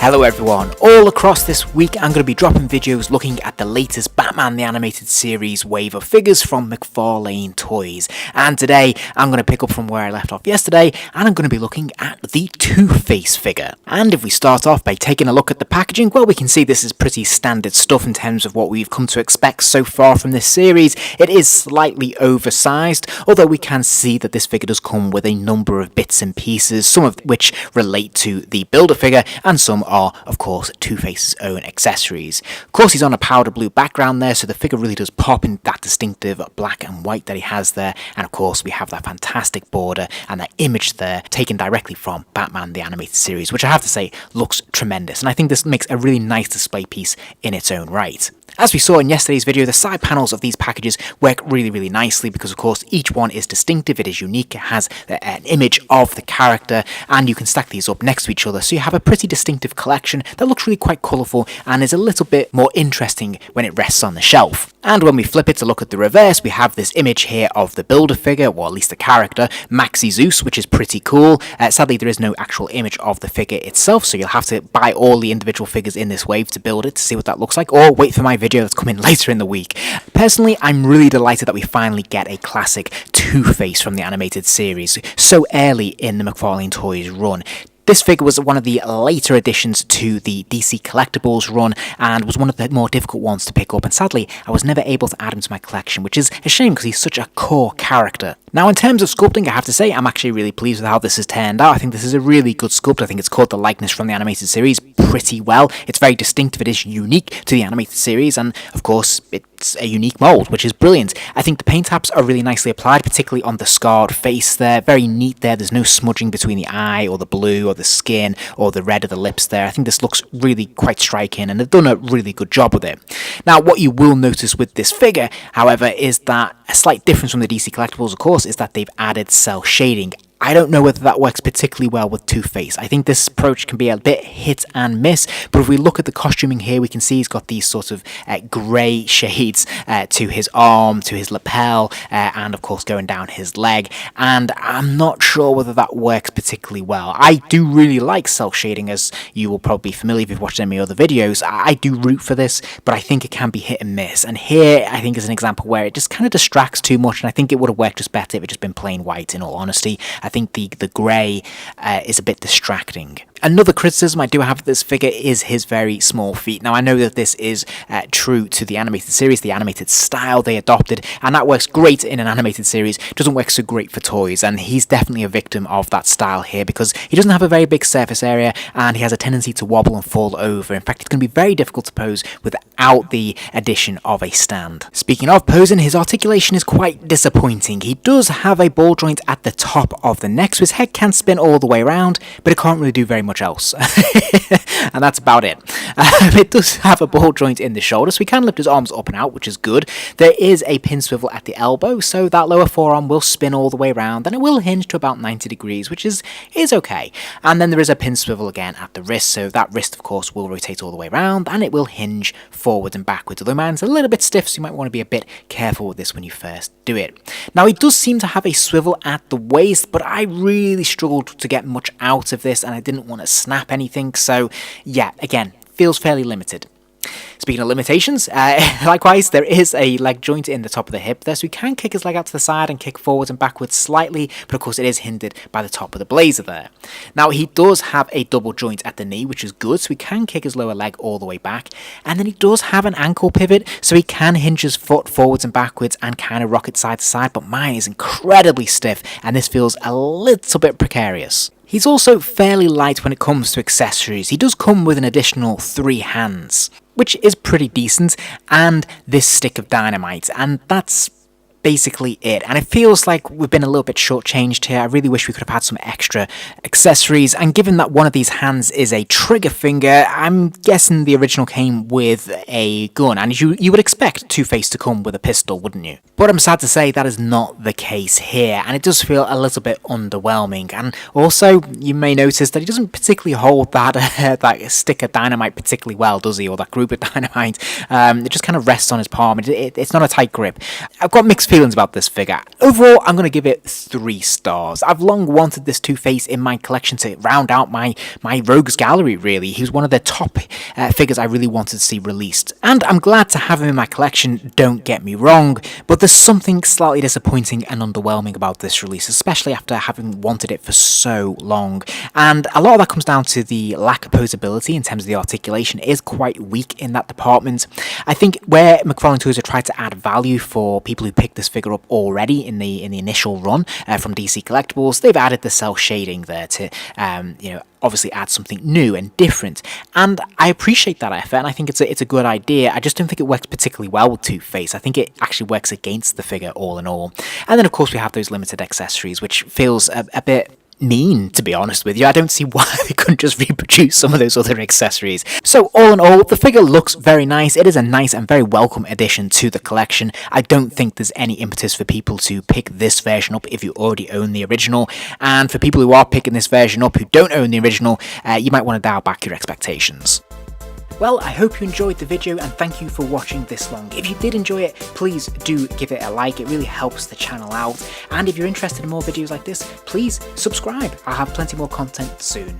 Hello everyone, all across this week I'm going to be dropping videos looking at the latest Batman the Animated Series wave of figures from McFarlane Toys. And today I'm going to pick up from where I left off yesterday and I'm going to be looking at the Two-Face figure. And if we start off by taking a look at the packaging, well, we can see this is pretty standard stuff in terms of what we've come to expect so far from this series. It is slightly oversized, although we can see that this figure does come with a number of bits and pieces, some of which relate to the Build-A-Figure and some are, of course, Two-Face's own accessories. Of course, he's on a powder blue background there, so the figure really does pop in that distinctive black and white that he has there. And of course, we have that fantastic border and that image there taken directly from Batman the Animated Series, which I have to say looks tremendous. And I think this makes a really nice display piece in its own right. As we saw in yesterday's video, the side panels of these packages work really nicely because, of course, each one is distinctive, it is unique, it has an image of the character, and you can stack these up next to each other, so you have a pretty distinctive collection that looks really quite colourful and is a little bit more interesting when it rests on the shelf. And when we flip it to look at the reverse, we have this image here of the Build-A-Figure, or at least the character, Maxi Zeus, which is pretty cool. Sadly, there is no actual image of the figure itself, so you'll have to buy all the individual figures in this wave to build it to see what that looks like, or wait for my video that's coming later in the week. Personally, I'm really delighted that we finally get a classic Two-Face from the animated series so early in the McFarlane Toys run. This figure was one of the later additions to the DC Collectibles run and was one of the more difficult ones to pick up, and sadly I was never able to add him to my collection, which is a shame because he's such a core character. Now, in terms of sculpting, I have to say I'm actually really pleased with how this has turned out. I think this is a really good sculpt. I think it's caught the likeness from the animated series pretty well. It's very distinctive, it is unique to the animated series, and of course it's a unique mould, which is brilliant. I think the paint apps are really nicely applied, particularly on the scarred face there. Very neat there. There's no smudging between the eye or the blue or the skin or the red of the lips there. I think this looks really quite striking and they've done a really good job with it. Now, what you will notice with this figure, however, is that a slight difference from the DC Collectibles, of course, is that they've added cell shading. I don't know whether that works particularly well with Two-Face. I think this approach can be a bit hit and miss, but if we look at the costuming here, we can see he's got these sort of grey shades to his arm, to his lapel, and of course going down his leg, and I'm not sure whether that works particularly well. I do really like cell shading, as you will probably be familiar if you've watched any of my other videos. I do root for this, but I think it can be hit and miss, and here I think is an example where it just kind of distracts too much, and I think it would have worked just better if it just been plain white, in all honesty. I think the grey is a bit distracting. Another criticism I do have of this figure is his very small feet. Now, I know that this is true to the animated series, the animated style they adopted, and that works great in an animated series, doesn't work so great for toys, and he's definitely a victim of that style here because he doesn't have a very big surface area and he has a tendency to wobble and fall over. In fact, it's going to be very difficult to pose without the addition of a stand. Speaking of posing, his articulation is quite disappointing. He does have a ball joint at the top of the neck, so his head can spin all the way around, but it can't really do very much else. And that's about it. It does have a ball joint in the shoulder, so he can lift his arms up and out, which is good. There is a pin swivel at the elbow, so that lower forearm will spin all the way around, and it will hinge to about 90 degrees, which is okay. And then there is a pin swivel again at the wrist, so that wrist, of course, will rotate all the way around, and it will hinge forward and backwards, although mine's a little bit stiff, so you might want to be a bit careful with this when you first do it. Now, he does seem to have a swivel at the waist, but I really struggled to get much out of this, and I didn't want to snap anything, so yeah, again, feels fairly limited. Speaking of limitations, likewise, there is a leg joint in the top of the hip there, so he can kick his leg out to the side and kick forwards and backwards slightly, but of course it is hindered by the top of the blazer there. Now, he does have a double joint at the knee, which is good, so he can kick his lower leg all the way back, and then he does have an ankle pivot, so he can hinge his foot forwards and backwards and kind of rock it side to side, but mine is incredibly stiff, and this feels a little bit precarious. He's also fairly light when it comes to accessories. He does come with an additional 3 hands, which is pretty decent, and this stick of dynamite, and that's basically it. And it feels like we've been a little bit shortchanged here. I really wish we could have had some extra accessories, and given that one of these hands is a trigger finger, I'm guessing the original came with a gun, and you would expect Two-Face to come with a pistol, wouldn't you? But I'm sad to say that is not the case here, and it does feel a little bit underwhelming. And also, you may notice that he doesn't particularly hold that that stick of dynamite particularly well, does he? Or that group of dynamite. It just kind of rests on his palm. It's not a tight grip. I've got mixed feelings about this figure. Overall, I'm going to give it 3 stars. I've long wanted this Two-Face in my collection to round out my rogues gallery, really. He was one of the top figures I really wanted to see released. And I'm glad to have him in my collection, don't get me wrong, but there's something slightly disappointing and underwhelming about this release, especially after having wanted it for so long. And a lot of that comes down to the lack of posability in terms of the articulation. It is quite weak in that department. I think where McFarlane Toys have tried to add value for people who picked this figure up already in the initial run from DC Collectibles, they've added the cell shading there to obviously add something new and different, and I appreciate that effort, and I think it's a good idea. I just don't think it works particularly well with Two-Face. I think it actually works against the figure all in all. And then of course we have those limited accessories, which feels a bit mean, to be honest with you. I don't see why they couldn't just reproduce some of those other accessories. So all in all, the figure looks very nice. It is a nice and very welcome addition to the collection. I don't think there's any impetus for people to pick this version up if you already own the original, and for people who are picking this version up who don't own the original, you might want to dial back your expectations. Well, I hope you enjoyed the video, and thank you for watching this long. If you did enjoy it, please do give it a like. It really helps the channel out. And if you're interested in more videos like this, please subscribe. I'll have plenty more content soon.